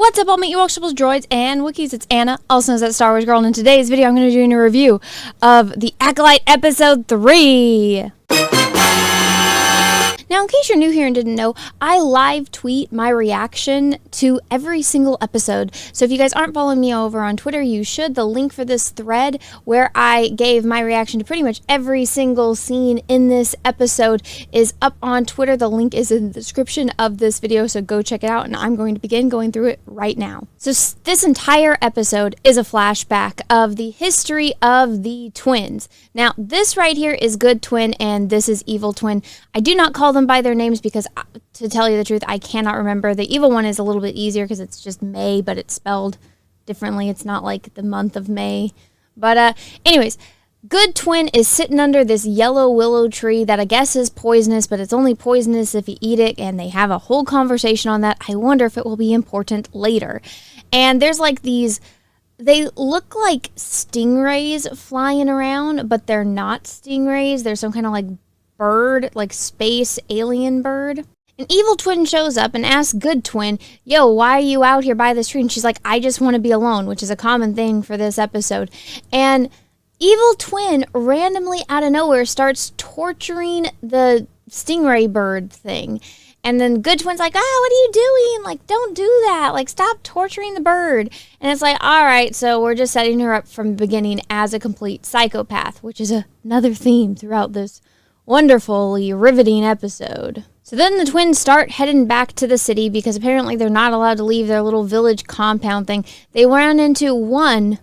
What's up, all my Ewokshipples, droids, and Wookiees? It's Anna, also known as That Star Wars Girl, and in today's video I'm going to be doing a review of the Acolyte Episode 3. Now, in case you're new here and didn't know, I live tweet my reaction to every single episode. So if you guys aren't following me over on Twitter, you should. The link for this thread where I gave my reaction to pretty much every single scene in this episode is up on Twitter. The link is in the description of this video, so go check it out, and I'm going to begin going through it right now. So this entire episode is a flashback of the history of the twins. Now, this right here is Good Twin, and this is Evil Twin. I do not call them by their names because, to tell you the truth, I cannot remember. The evil one is a little bit easier because it's just May, but it's spelled differently. It's not like the month of May. But anyways, Good Twin is sitting under this yellow willow tree that I guess is poisonous, but it's only poisonous if you eat it, and they have a whole conversation on that. I wonder if it will be important later. And there's like these... They look like stingrays flying around, but they're not stingrays. They're some kind of like bird, like space alien bird. An Evil Twin shows up and asks Good Twin, yo, why are you out here by this tree? And she's like, I just want to be alone, which is a common thing for this episode. And Evil Twin randomly out of nowhere starts torturing the stingray bird thing. And then Good Twin's like, what are you doing? Like, don't do that. Like, stop torturing the bird. And it's like, all right, so we're just setting her up from the beginning as a complete psychopath, which is another theme throughout this wonderfully riveting episode. So then the twins start heading back to the city because apparently they're not allowed to leave their little village compound thing. They run into one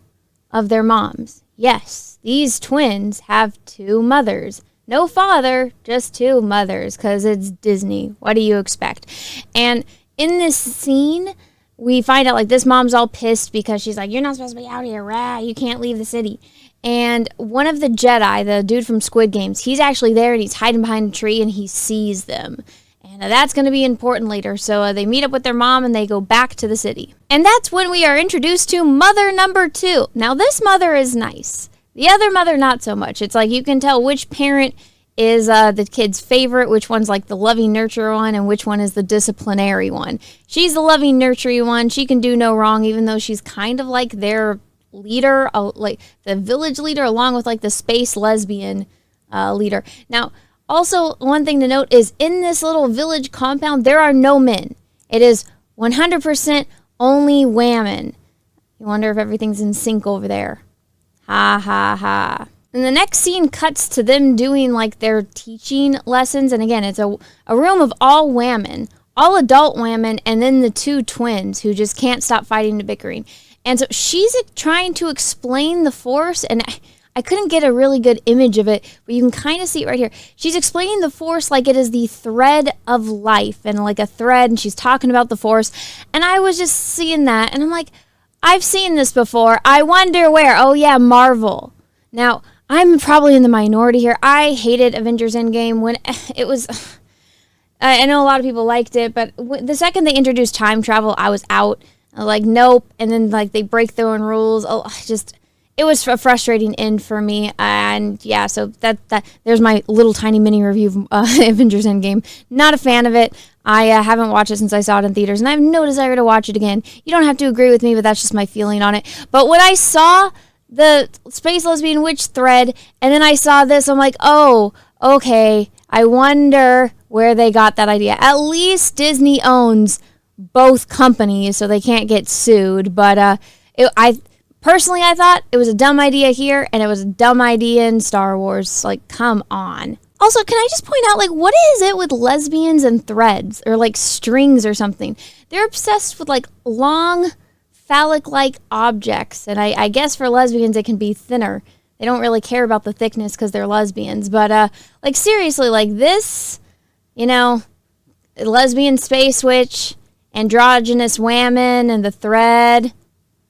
of their moms. Yes, these twins have two mothers. No father, just two mothers, because it's Disney. What do you expect? And in this scene, we find out, like, this mom's all pissed because she's like, you're not supposed to be out here, rah, you can't leave the city. And one of the Jedi, the dude from Squid Games, he's actually there, and he's hiding behind a tree, and he sees them. And that's going to be important later. So they meet up with their mom, and they go back to the city. And that's when we are introduced to mother number 2. Now, this mother is nice. The other mother, not so much. It's like you can tell which parent is the kid's favorite, which one's like the loving, nurturer one, and which one is the disciplinary one. She's the loving, nurturing one. She can do no wrong, even though she's kind of like their leader, like the village leader, along with like the space lesbian leader. Now, also, one thing to note is in this little village compound, there are no men. It is 100% only women. You wonder if everything's in sync over there. Ha, ha, ha. And the next scene cuts to them doing like their teaching lessons. And again, it's a room of all women, all adult women, and then the two twins who just can't stop fighting and bickering. And so she's trying to explain the Force, and I couldn't get a really good image of it, but you can kind of see it right here. She's explaining the Force like it is the thread of life, and like a thread, and she's talking about the Force. And I was just seeing that, and I'm like, I've seen this before. I wonder where. Oh, yeah, Marvel. Now, I'm probably in the minority here. I hated Avengers Endgame when it was... I know a lot of people liked it, but the second they introduced time travel, I was out. Like, nope. And then, like, they break their own rules. Oh, it was a frustrating end for me. And, yeah, so there's my little tiny mini review of Avengers Endgame. Not a fan of it. I haven't watched it since I saw it in theaters, and I have no desire to watch it again. You don't have to agree with me, but that's just my feeling on it. But when I saw the space lesbian witch thread, and then I saw this, I'm like, oh, okay. I wonder where they got that idea. At least Disney owns both companies, so they can't get sued. But I thought it was a dumb idea here, and it was a dumb idea in Star Wars. Like, come on. Also, can I just point out, like, what is it with lesbians and threads, or like strings or something? They're obsessed with like long phallic-like objects, and I guess for lesbians it can be thinner. They don't really care about the thickness because they're lesbians. But like, seriously, like this, you know, lesbian space witch, androgynous women, and the thread.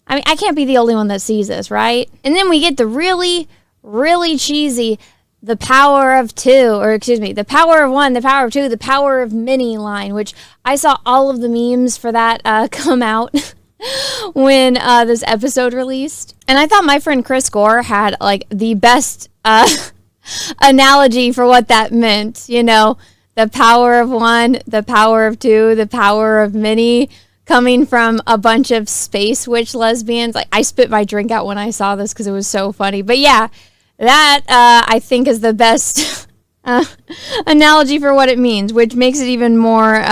I mean, I can't be the only one that sees this, right? And then we get the really, really cheesy, the power of two, or excuse me, the power of one, the power of two, the power of many line, which I saw all of the memes for that come out when this episode released. And I thought my friend Chris Gore had like the best analogy for what that meant, you know, the power of one, the power of two, the power of many. coming from a bunch of space witch lesbians. Like, I spit my drink out when I saw this because it was so funny. But yeah, that I think is the best analogy for what it means, which makes it even more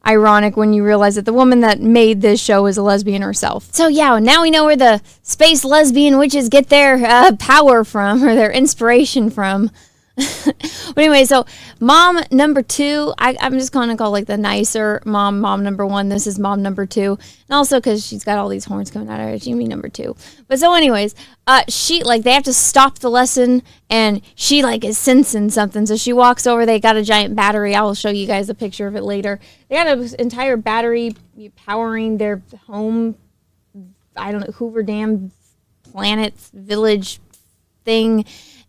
ironic when you realize that the woman that made this show is a lesbian herself. So yeah, now we know where the space lesbian witches get their power from, or their inspiration from. But anyway, so mom number 2, I'm just going to call like the nicer mom number 1. This is mom number 2. And also because she's got all these horns coming out of her, she can be number 2. But so anyways, she, like, they have to stop the lesson, and she, like, is sensing something. So she walks over. They got a giant battery. I will show you guys a picture of it later. They got an entire battery powering their home, I don't know, Hoover Dam planet village thing.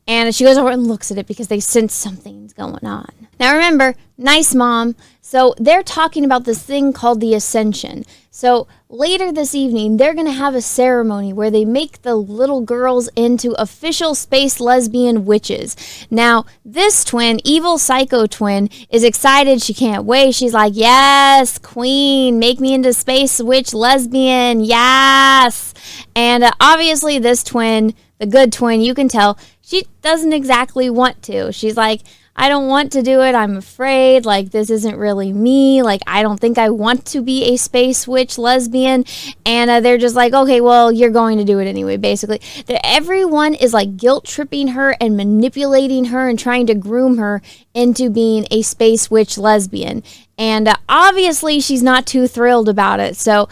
And she goes over and looks at it because they sense something's going on. Now remember, nice mom. So they're talking about this thing called the Ascension. So later this evening, they're going to have a ceremony where they make the little girls into official space lesbian witches. Now, this twin, evil psycho twin, is excited. She can't wait. She's like, yes, queen, make me into space witch lesbian. Yes. And obviously this twin, the good twin, you can tell, she doesn't exactly want to. She's like, I don't want to do it. I'm afraid. Like, this isn't really me. Like, I don't think I want to be a space witch lesbian. And they're just like, okay, well, you're going to do it anyway, basically. Everyone is like guilt tripping her and manipulating her and trying to groom her into being a space witch lesbian. And obviously, she's not too thrilled about it. So,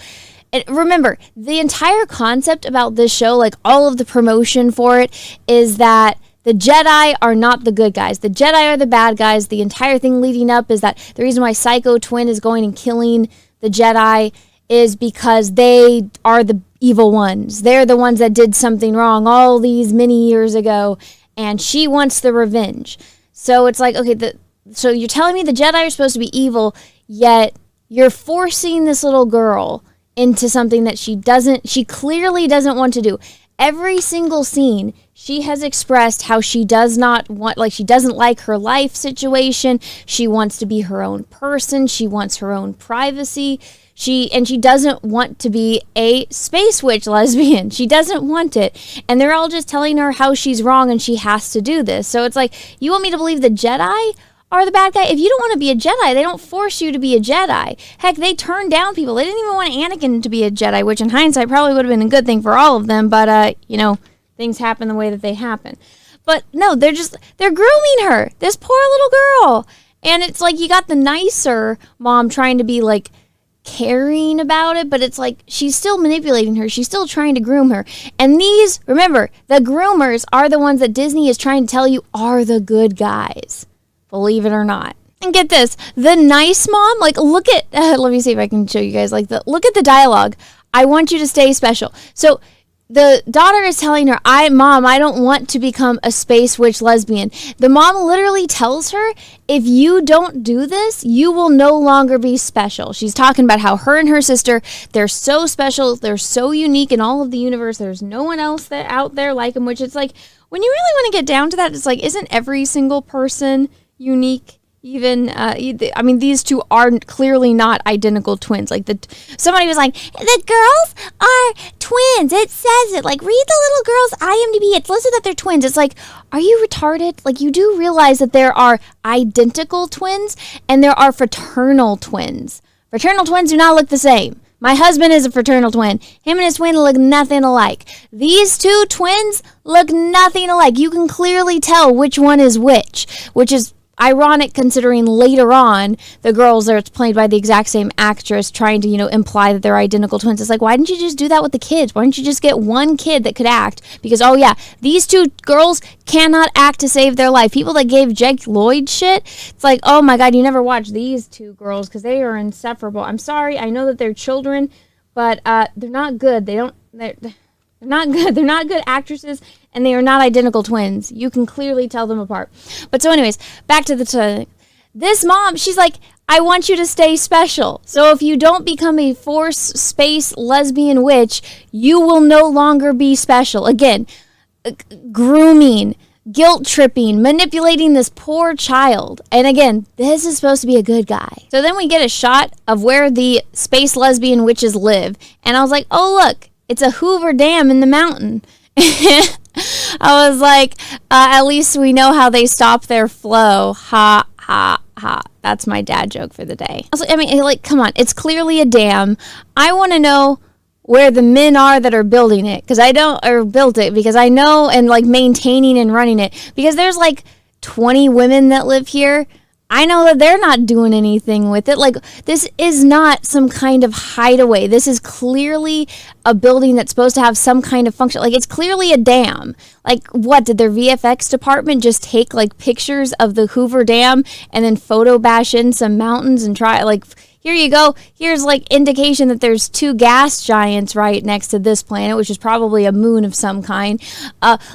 and remember, the entire concept about this show, like all of the promotion for it, is that the Jedi are not the good guys. The Jedi are the bad guys. The entire thing leading up is that the reason why Psycho Twin is going and killing the Jedi is because they are the evil ones. They're the ones that did something wrong all these many years ago, and she wants the revenge. So it's like, okay, so you're telling me the Jedi are supposed to be evil, yet you're forcing this little girl into something that she clearly doesn't want to do. Every single scene, she has expressed how she does not want, like, she doesn't like her life situation. She wants to be her own person. She wants her own privacy. She doesn't want to be a space witch lesbian. She doesn't want it. And they're all just telling her how she's wrong and she has to do this. So it's like, you want me to believe the Jedi are the bad guy? If you don't want to be a Jedi, they don't force you to be a Jedi. Heck, they turned down people. They didn't even want Anakin to be a Jedi, which in hindsight probably would have been a good thing for all of them. But, things happen the way that they happen. But no, they're grooming her. This poor little girl. And it's like, you got the nicer mom trying to be like caring about it, but it's like she's still manipulating her. She's still trying to groom her. And remember, the groomers are the ones that Disney is trying to tell you are the good guys. Believe it or not. And get this, the nice mom, like, look at, let me see if I can show you guys, like, look at the dialogue. I want you to stay special. So the daughter is telling her, Mom, I don't want to become a space witch lesbian. The mom literally tells her, if you don't do this, you will no longer be special. She's talking about how her and her sister, they're so special, they're so unique in all of the universe. There's no one else out there like them, which it's like, when you really want to get down to that, it's like, isn't every single person unique? Even these two are clearly not identical twins. Like, somebody was like, the girls are twins. It says it. Like, read the little girls' IMDb. It's listed that they're twins. It's like, are you retarded? Like, you do realize that there are identical twins and there are fraternal twins. Fraternal twins do not look the same. My husband is a fraternal twin. Him and his twin look nothing alike. These two twins look nothing alike. You can clearly tell which one is which is ironic considering later on the girls are played by the exact same actress trying to, imply that they're identical twins. It's like, why didn't you just do that with the kids? Why didn't you just get one kid that could act? Because, oh yeah, these two girls cannot act to save their life. People that gave Jake Lloyd shit, it's like, oh my God, you never watched these two girls because they are inseparable. I'm sorry, I know that they're children, but they're not good. They're not good. They're not good actresses, and they are not identical twins. You can clearly tell them apart. But so anyways, back to this mom, she's like, I want you to stay special. So if you don't become a force space lesbian witch, you will no longer be special. Again, grooming, guilt tripping, manipulating this poor child. And again, this is supposed to be a good guy. So then we get a shot of where the space lesbian witches live. And I was like, oh, look, it's a Hoover Dam in the mountain. I was like, at least we know how they stop their flow. Ha, ha, ha. That's my dad joke for the day. I mean, like, come on. It's clearly a dam. I want to know where the men are that are building it, because I don't, or built it, because I know, and like maintaining and running it, because there's like 20 women that live here. I know that they're not doing anything with it. Like, this is not some kind of hideaway. This is clearly a building that's supposed to have some kind of function. Like, it's clearly a dam. Like, what, did their VFX department just take like pictures of the Hoover Dam and then photo bash in some mountains and try, like, here you go. Here's like indication that there's 2 gas giants right next to this planet, which is probably a moon of some kind.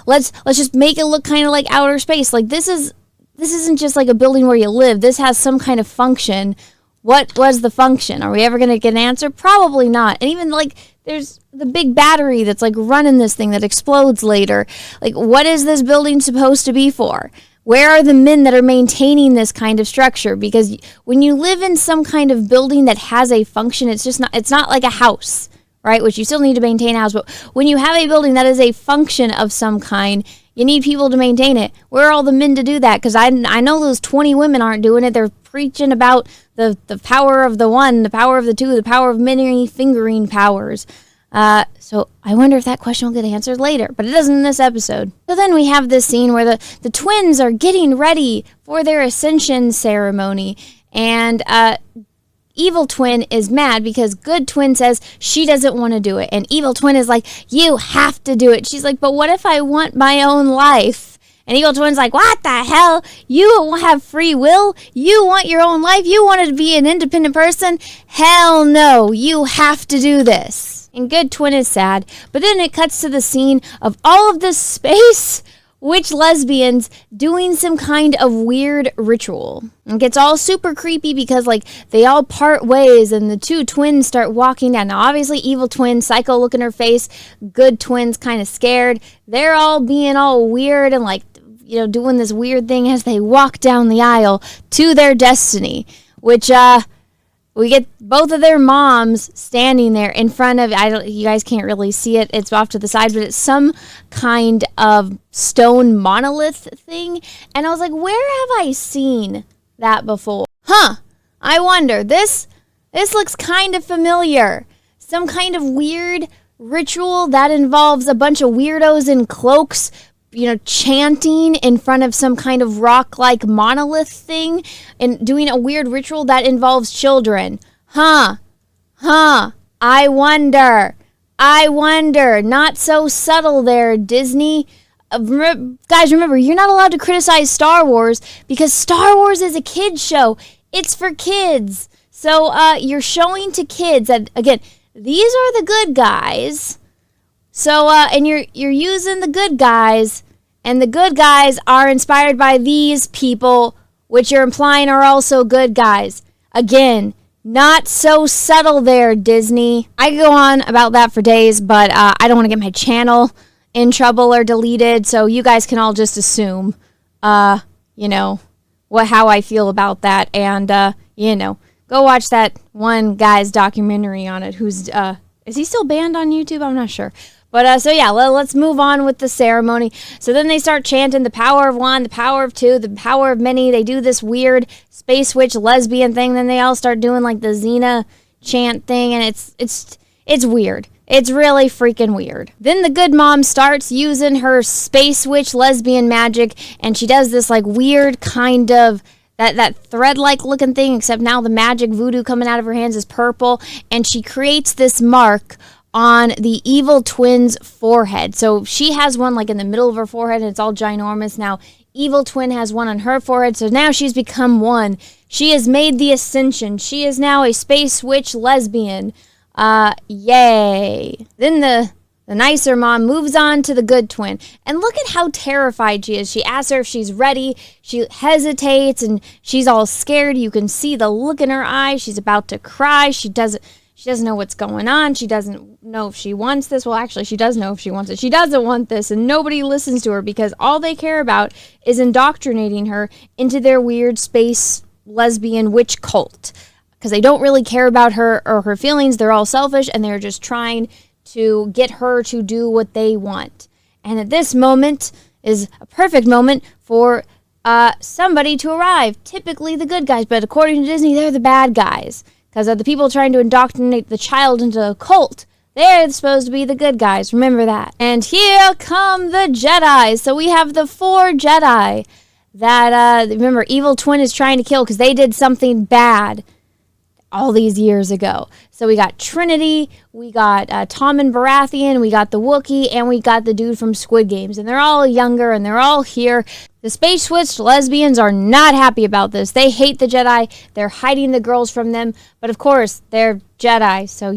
Let's just make it look kind of like outer space. Like, this isn't just like a building where you live. This has some kind of function. What was the function? Are we ever going to get an answer? Probably not. And even like there's the big battery that's like running this thing that explodes later. Like, what is this building supposed to be for? Where are the men that are maintaining this kind of structure? Because when you live in some kind of building that has a function, it's not like a house, right? Which you still need to maintain a house. But when you have a building that is a function of some kind, you need people to maintain it. Where are all the men to do that? Because I know those 20 women aren't doing it. They're preaching about the power of the one, the power of the two, the power of many fingering powers. So I wonder if that question will get answered later, but it doesn't in this episode. So then we have this scene where the twins are getting ready for their ascension ceremony, and Evil Twin is mad because Good Twin says she doesn't want to do it, and Evil Twin is like, you have to do it. She's like, but what if I want my own life? And Evil Twin's like, what the hell? You don't have free will? You want your own life? You wanted to be an independent person? Hell no, you have to do this. And Good Twin is sad, but then it cuts to the scene of all of this space witch lesbians doing some kind of weird ritual. It gets all super creepy because like they all part ways and the 2 twins start walking down. Now obviously Evil Twin, psycho look in her face, Good Twin's kind of scared. They're all being all weird and like, you know, doing this weird thing as they walk down the aisle to their destiny, which we get both of their moms standing there in front of, you guys can't really see it, it's off to the side, but it's some kind of stone monolith thing. And I was like, where have I seen that before? I wonder, this looks kind of familiar. Some kind of weird ritual that involves a bunch of weirdos in cloaks, you know, chanting in front of some kind of rock-like monolith thing and doing a weird ritual that involves children. I wonder. Not so subtle there, Disney. Guys, remember, you're not allowed to criticize Star Wars because Star Wars is a kid's show. It's for kids. So you're showing to kids that, again, these are the good guys. So, and you're using the good guys, and the good guys are inspired by these people, which you're implying are also good guys. Again, not so subtle there, Disney. I could go on about that for days, but I don't want to get my channel in trouble or deleted, so you guys can all just assume, you know, how I feel about that, and, you know, go watch that one guy's documentary on it who's, is he still banned on YouTube? I'm not sure. But, so yeah, let's move on with the ceremony. So then they start chanting the power of one, the power of two, the power of many. They do this weird space witch lesbian thing. Then they all start doing like the Xena chant thing. And it's weird. It's really freaking weird. Then the good mom starts using her space witch lesbian magic. And she does this like weird kind of that thread-like looking thing. Except now the magic voodoo coming out of her hands is purple. And she creates this mark on the Evil Twin's forehead. So she has one like in the middle of her forehead and it's all ginormous. Now Evil Twin has one on her forehead, so now she's become one. She has made the ascension. She is now a space witch lesbian. Yay. Then the nicer mom moves on to the Good Twin. And look at how terrified she is. She asks her if she's ready. She hesitates and she's all scared. You can see the look in her eye. She's about to cry. She doesn't know what's going on. She doesn't know if she wants this. Well, actually, she does know if she wants it. She doesn't want this, and nobody listens to her because all they care about is indoctrinating her into their weird space lesbian witch cult. Because they don't really care about her or her feelings. They're all selfish, and they're just trying to get her to do what they want. And at this moment is a perfect moment for somebody to arrive. Typically the good guys, but according to Disney, they're the bad guys. Because the people trying to indoctrinate the child into a cult, they're supposed to be the good guys. Remember that. And here come the Jedi. So we have the 4 Jedi that, remember, Evil Twin is trying to kill because they did something bad all these years ago. So we got Trinity, we got Tom and Baratheon, we got the Wookiee, and we got the dude from Squid Games. And they're all younger, and they're all here. The space-switched lesbians are not happy about this. They hate the Jedi. They're hiding the girls from them. But of course, they're Jedi, so,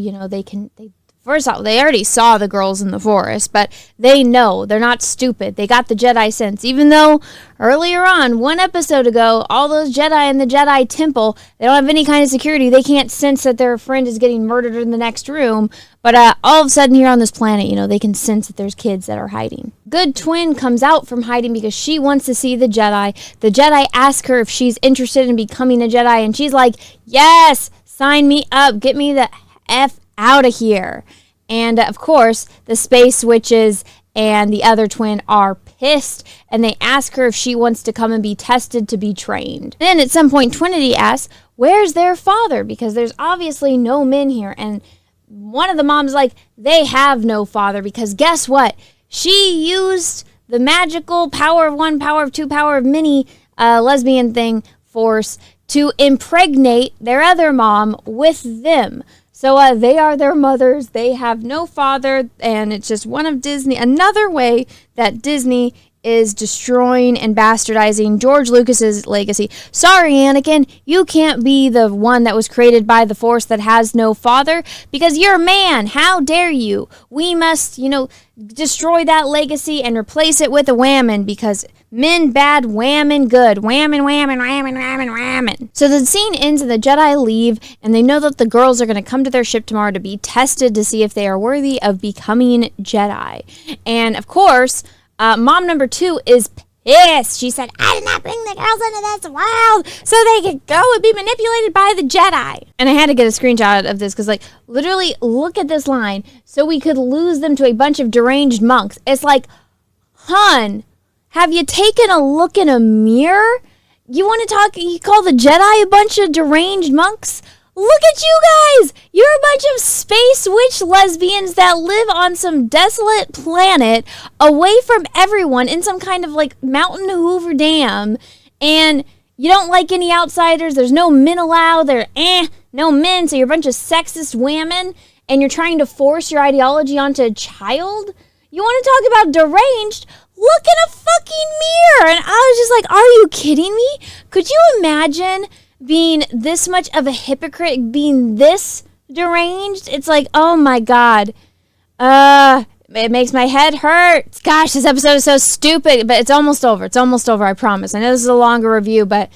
first off, they already saw the girls in the forest, but they know. They're not stupid. They got the Jedi sense. Even though earlier on, 1 episode ago, all those Jedi in the Jedi temple, they don't have any kind of security. They can't sense that their friend is getting murdered in the next room. But all of a sudden here on this planet, they can sense that there's kids that are hiding. Good Twin comes out from hiding because she wants to see the Jedi. The Jedi ask her if she's interested in becoming a Jedi, and she's like, yes, sign me up. Get me the F out of here. And of course, the space witches and the other twin are pissed, and they ask her if she wants to come and be tested to be trained. Then at some point, Trinity asks, where's their father? Because there's obviously no men here. And one of the moms like, they have no father, because guess what? She used the magical power of 1, power of 2, power of many lesbian thing force to impregnate their other mom with them. So they are their mothers. They have no father, and it's just one of Disney. Another way that Disney is destroying and bastardizing George Lucas's legacy. Sorry, Anakin, you can't be the one that was created by the Force that has no father because you're a man. How dare you? We must, destroy that legacy and replace it with a whammon because men bad, whammon good. Whammon, whammon, whammon, whammon, whammon. So the scene ends and the Jedi leave, and they know that the girls are going to come to their ship tomorrow to be tested to see if they are worthy of becoming Jedi. And of course, mom number 2 is pissed. She said, I did not bring the girls into this world so they could go and be manipulated by the Jedi. And I had to get a screenshot of this because, literally, look at this line. So we could lose them to a bunch of deranged monks. It's like, hun, have you taken a look in a mirror? You call the Jedi a bunch of deranged monks? Look at you guys! You're a bunch of space witch lesbians that live on some desolate planet away from everyone in some kind of mountain Hoover Dam, and you don't like any outsiders. There's no men allowed. No men, so you're a bunch of sexist women, and you're trying to force your ideology onto a child? You want to talk about deranged? Look in a fucking mirror! And I was just like, are you kidding me? Could you imagine being this much of a hypocrite, being this deranged? It's like, oh my God. It makes my head hurt. Gosh, this episode is so stupid, but it's almost over. It's almost over, I promise. I know this is a longer review, but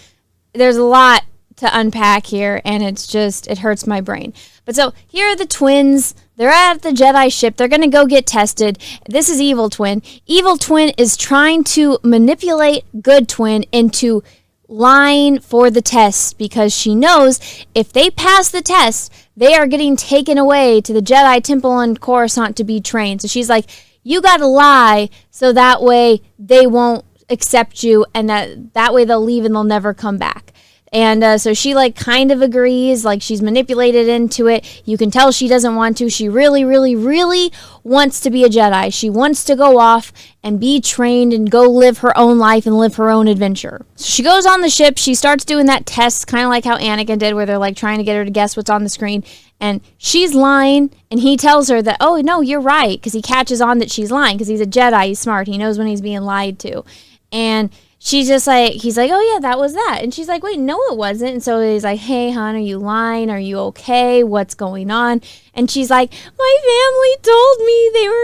there's a lot to unpack here, and it hurts my brain. But so here are the twins. They're at the Jedi ship. They're going to go get tested. This is Evil Twin. Evil Twin is trying to manipulate Good Twin into lying for the test because she knows if they pass the test, they are getting taken away to the Jedi Temple in Coruscant to be trained. So she's like, you got to lie so that way they won't accept you, and that way they'll leave and they'll never come back. And so she kind of agrees, she's manipulated into it. You can tell she doesn't want to. She really, really, really wants to be a Jedi. She wants to go off and be trained and go live her own life and live her own adventure. So she goes on the ship. She starts doing that test, kind of like how Anakin did, where they're trying to get her to guess what's on the screen. And she's lying, and he tells her that, oh, no, you're right, because he catches on that she's lying, because he's a Jedi. He's smart. He knows when he's being lied to. And she's just he's like, oh yeah, that was that. And she's like, wait, no, it wasn't. And so he's like, hey, hon, are you lying? Are you okay? What's going on? And she's like, my family told me they were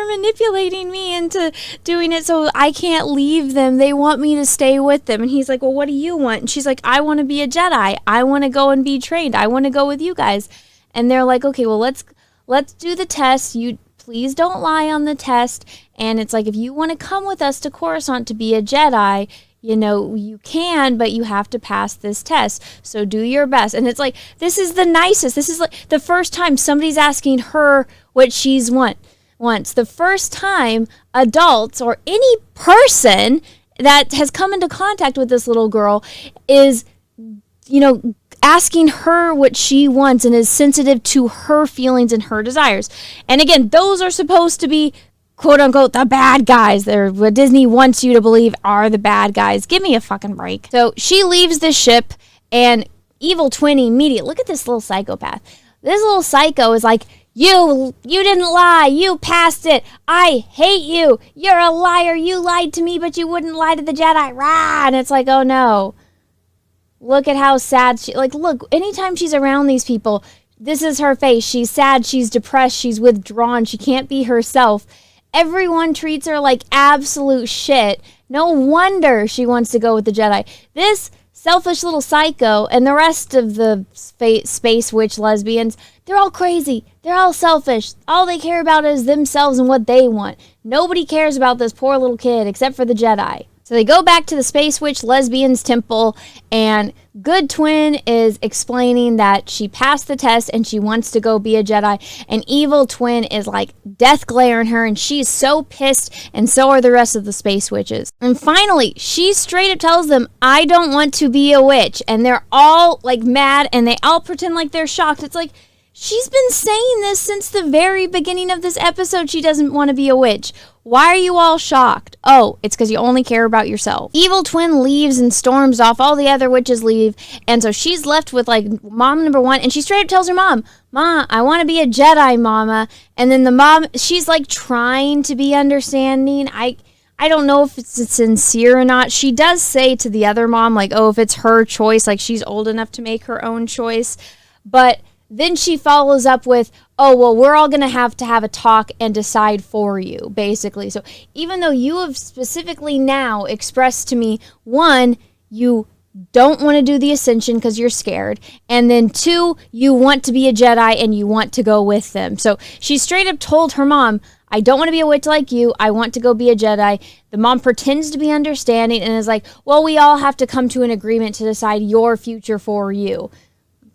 manipulating me into doing it, so I can't leave them. They want me to stay with them. And he's like, well, what do you want? And she's like, I want to be a Jedi. I want to go and be trained. I want to go with you guys. And they're like, okay, well, let's let's do the test. You please don't lie on the test. And it's like, if you want to come with us to Coruscant to be a Jedi, you know, you can, but you have to pass this test. So do your best. And it's like, this is the nicest. This is like the first time somebody's asking her what she's wants. The first time adults or any person that has come into contact with this little girl is, you know, asking her what she wants and is sensitive to her feelings and her desires. And again, those are supposed to be, quote unquote, the bad guys. They're what Disney wants you to believe are the bad guys. Give me a fucking break. So she leaves the ship, and Evil Twin immediately, look at this little psychopath. This little psycho is like, you didn't lie. You passed it. I hate you. You're a liar. You lied to me, but you wouldn't lie to the Jedi. Rah! And it's like, oh no. Look at how sad she, like, look, anytime she's around these people, this is her face. She's sad. She's depressed. She's withdrawn. She can't be herself. Everyone treats her like absolute shit. No wonder she wants to go with the Jedi. This selfish little psycho and the rest of the space witch lesbians, they're all crazy. They're all selfish. All they care about is themselves and what they want. Nobody cares about this poor little kid except for the Jedi. So they go back to the Space Witch Lesbians Temple, and Good Twin is explaining that she passed the test and she wants to go be a Jedi, and Evil Twin is like death glaring her, and she's so pissed, and so are the rest of the Space Witches. And finally, she straight up tells them, I don't want to be a witch, and they're all like mad, and they all pretend like they're shocked. It's like, she's been saying this since the very beginning of this episode. She doesn't want to be a witch. Why are you all shocked? Oh, it's because you only care about yourself. Evil Twin leaves and storms off. All the other witches leave. And so she's left with like mom number one. And she straight up tells her mom, Ma, I want to be a Jedi, Mama. And then the mom, she's like trying to be understanding. I don't know if it's sincere or not. She does say to the other mom, like, oh, if it's her choice, like she's old enough to make her own choice. But then she follows up with, oh, well, we're all going to have a talk and decide for you, basically. So even though you have specifically now expressed to me, one, you don't want to do the Ascension because you're scared, and then two, you want to be a Jedi and you want to go with them. So she straight up told her mom, I don't want to be a witch like you. I want to go be a Jedi. The mom pretends to be understanding and is like, well, we all have to come to an agreement to decide your future for you.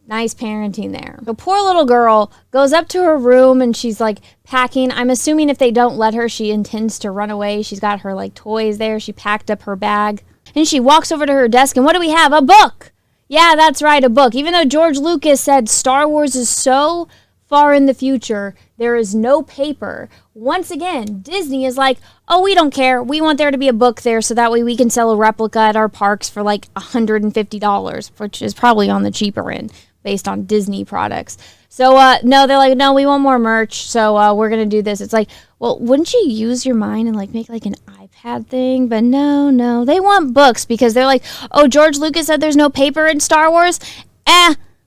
Nice parenting there. The poor little girl goes up to her room and she's like packing. I'm assuming if they don't let her, she intends to run away. She's got her like toys there. She packed up her bag and she walks over to her desk, and what do we have? A book. Yeah, that's right, a book. Even though George Lucas said Star Wars is so far in the future, there is no paper. Once again, Disney is like, oh, we don't care. We want there to be a book there so that way we can sell a replica at our parks for like $150, which is probably on the cheaper end based on Disney products. So, no, they're like, no, we want more merch, so we're going to do this. It's like, well, wouldn't you use your mind and like make like an iPad thing? But no, they want books because they're like, oh, George Lucas said there's no paper in Star Wars?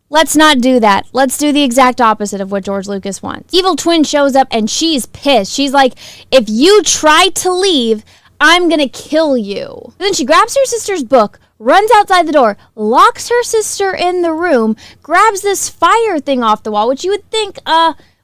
Let's not do that. Let's do the exact opposite of what George Lucas wants. Evil Twin shows up and she's pissed. She's like, if you try to leave, I'm going to kill you. Then she grabs her sister's book, runs outside the door, locks her sister in the room, grabs this fire thing off the wall, which you would think,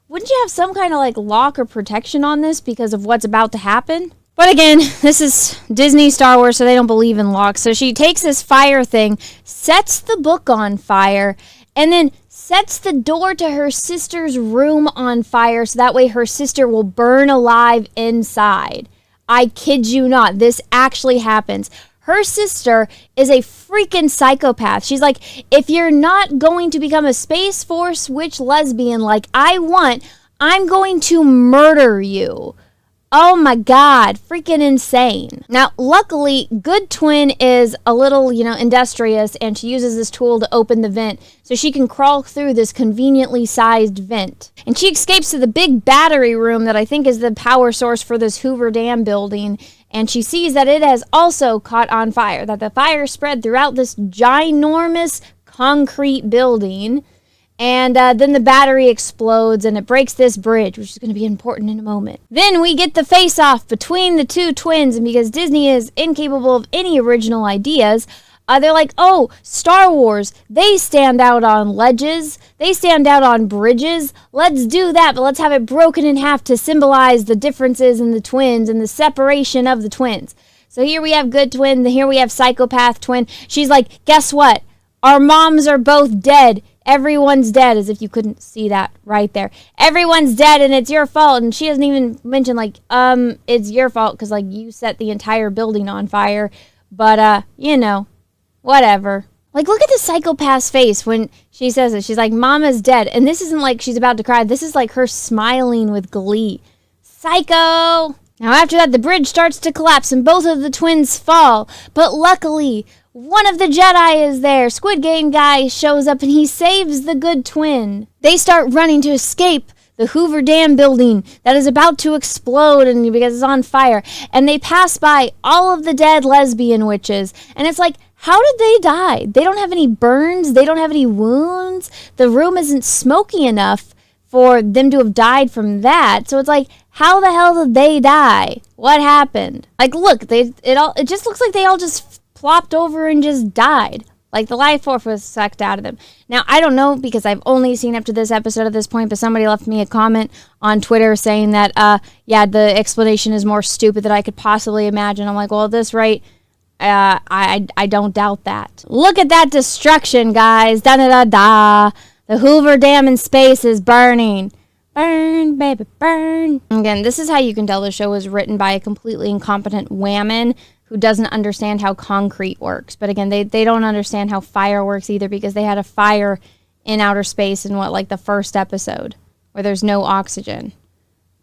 wouldn't you have some kind of like lock or protection on this because of what's about to happen? But again, this is Disney Star Wars, so they don't believe in locks. So she takes this fire thing, sets the book on fire, and then sets the door to her sister's room on fire so that way her sister will burn alive inside. I kid you not, this actually happens. Her sister is a freaking psychopath. She's like, if you're not going to become a Space Force witch lesbian like I want, I'm going to murder you. Oh my God, freaking insane. Now, luckily, Good Twin is a little, industrious, and she uses this tool to open the vent so she can crawl through this conveniently sized vent. And she escapes to the big battery room that I think is the power source for this Hoover Dam building, and she sees that it has also caught on fire, that the fire spread throughout this ginormous concrete building. And then the battery explodes and it breaks this bridge, which is going to be important in a moment. Then we get the face-off between the two twins, and because Disney is incapable of any original ideas, They're like, oh, Star Wars, they stand out on ledges. They stand out on bridges. Let's do that, but let's have it broken in half to symbolize the differences in the twins and the separation of the twins. So here we have good twin. Here we have psychopath twin. She's like, guess what? Our moms are both dead. Everyone's dead, as if you couldn't see that right there. Everyone's dead, and it's your fault. And she doesn't even mention, like, it's your fault because, like, you set the entire building on fire. But, you know, whatever. Like, look at the psychopath's face when she says it. She's like, Mama's dead. And this isn't like she's about to cry. This is like her smiling with glee. Psycho! Now, after that, the bridge starts to collapse, and both of the twins fall. But luckily, one of the Jedi is there. Squid Game guy shows up and he saves the good twin. They start running to escape the Hoover Dam building that is about to explode and because it's on fire. And they pass by all of the dead lesbian witches. And it's like, how did they die? They don't have any burns. They don't have any wounds. The room isn't smoky enough for them to have died from that. So it's like, how the hell did they die? What happened? Like, look, it just looks like they all just plopped over and just died. Like the life force was sucked out of them. Now, I don't know because I've only seen up to this episode at this point, but somebody left me a comment on Twitter saying that, yeah, the explanation is more stupid than I could possibly imagine. I'm like, well, at this rate, I don't doubt that. Look at that destruction, guys. Da-da-da-da. The Hoover Dam in space is burning. Burn, baby, burn. Again, this is how you can tell the show was written by a completely incompetent whammon who doesn't understand how concrete works. But again, they don't understand how fire works either because they had a fire in outer space in the first episode where there's no oxygen.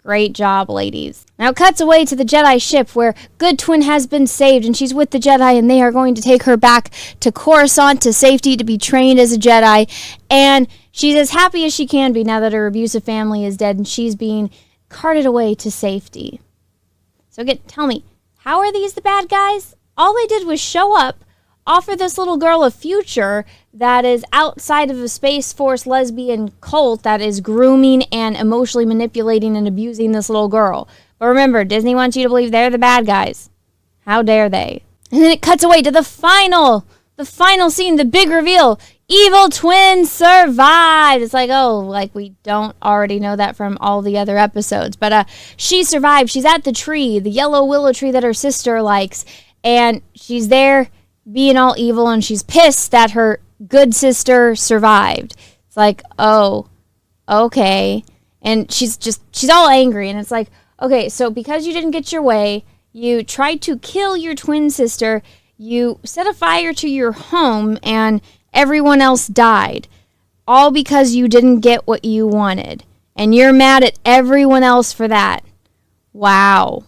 Great job, ladies. Now it cuts away to the Jedi ship where Good Twin has been saved and she's with the Jedi and they are going to take her back to Coruscant to safety to be trained as a Jedi. And she's as happy as she can be now that her abusive family is dead and she's being carted away to safety. So tell me, how are these the bad guys? All they did was show up, offer this little girl a future that is outside of a Space Force lesbian cult that is grooming and emotionally manipulating and abusing this little girl. But remember, Disney wants you to believe they're the bad guys. How dare they? And then it cuts away to the final scene, the big reveal. Evil twin survived. It's like, oh, like we don't already know that from all the other episodes. But she survived. She's at the tree, the yellow willow tree that her sister likes. And she's there being all evil and she's pissed that her good sister survived. It's like, oh, okay. And she's all angry. And it's like, okay, so because you didn't get your way, you tried to kill your twin sister, you set a fire to your home, and everyone else died. All because you didn't get what you wanted. And you're mad at everyone else for that. Wow.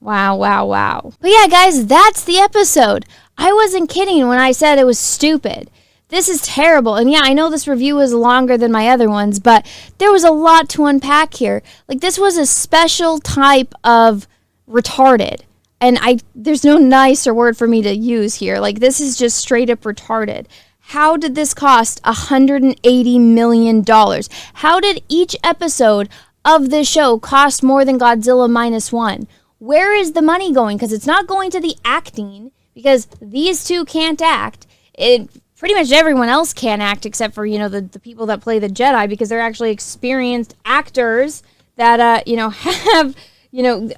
Wow, wow, wow. But yeah, guys, that's the episode. I wasn't kidding when I said it was stupid. This is terrible. And yeah, I know this review was longer than my other ones, but there was a lot to unpack here. Like, this was a special type of retarded. And there's no nicer word for me to use here. Like, this is just straight up retarded. How did this cost $180 million? How did each episode of this show cost more than Godzilla -1? Where is the money going? Because it's not going to the acting, because these two can't act. Pretty much everyone else can't act except for, the people that play the Jedi, because they're actually experienced actors that, have,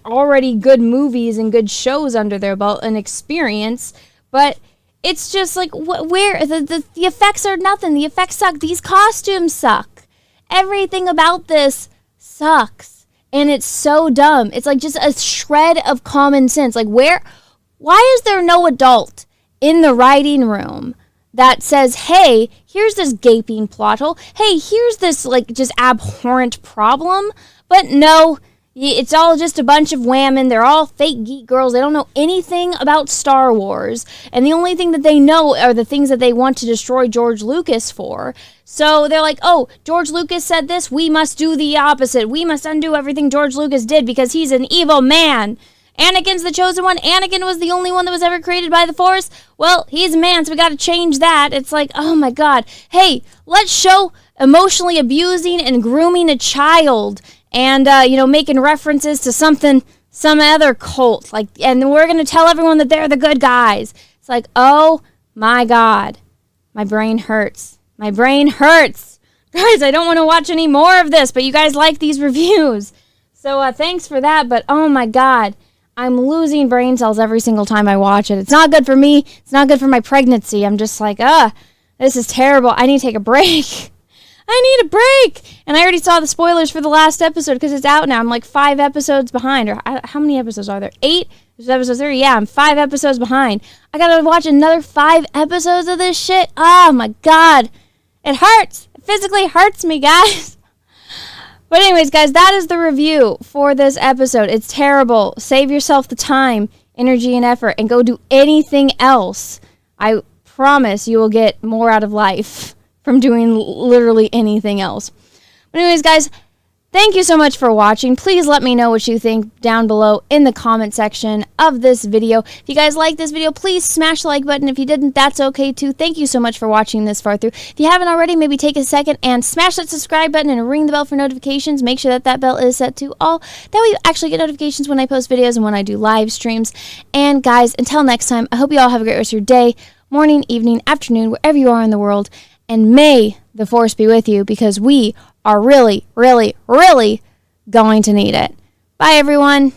already good movies and good shows under their belt and experience. But it's just like, where the effects are nothing. The effects suck. These costumes suck. Everything about this sucks. And it's so dumb. It's like just a shred of common sense. Like, why is there no adult in the writing room that says, hey, here's this gaping plot hole. Hey, here's this, just abhorrent problem. But no, it's all just a bunch of women. They're all fake geek girls. They don't know anything about Star Wars. And the only thing that they know are the things that they want to destroy George Lucas for. So they're like, oh, George Lucas said this. We must do the opposite. We must undo everything George Lucas did because he's an evil man. Anakin's the chosen one. Anakin was the only one that was ever created by the Force. Well, he's a man, so we got to change that. It's like, oh my God. Hey, let's show emotionally abusing and grooming a child and, making references to some other cult. And we're going to tell everyone that they're the good guys. It's like, oh my God, my brain hurts. My brain hurts. Guys, I don't want to watch any more of this, but you guys like these reviews. So thanks for that, but oh my God, I'm losing brain cells every single time I watch it. It's not good for me. It's not good for my pregnancy. I'm just like, this is terrible. I need to take a break. I need a break. And I already saw the spoilers for the last episode because it's out now. I'm like 5 episodes behind. Or how many episodes are there? 8? This is episode 3. Yeah, I'm 5 episodes behind. I gotta watch another 5 episodes of this shit. Oh my God. It hurts. It physically hurts me, guys. But anyways, guys, that is the review for this episode. It's terrible. Save yourself the time, energy, and effort, and go do anything else. I promise you will get more out of life from doing literally anything else. But anyways, guys, thank you so much for watching. Please let me know what you think down below in the comment section of this video. If you guys like this video, please smash the like button. If you didn't, that's okay too. Thank you so much for watching this far through. If you haven't already, maybe take a second and smash that subscribe button and ring the bell for notifications. Make sure that that bell is set to all. That way you actually get notifications when I post videos and when I do live streams. And guys, until next time, I hope you all have a great rest of your day, morning, evening, afternoon, wherever you are in the world. And may the force be with you, because we are really, really, really going to need it. Bye, everyone.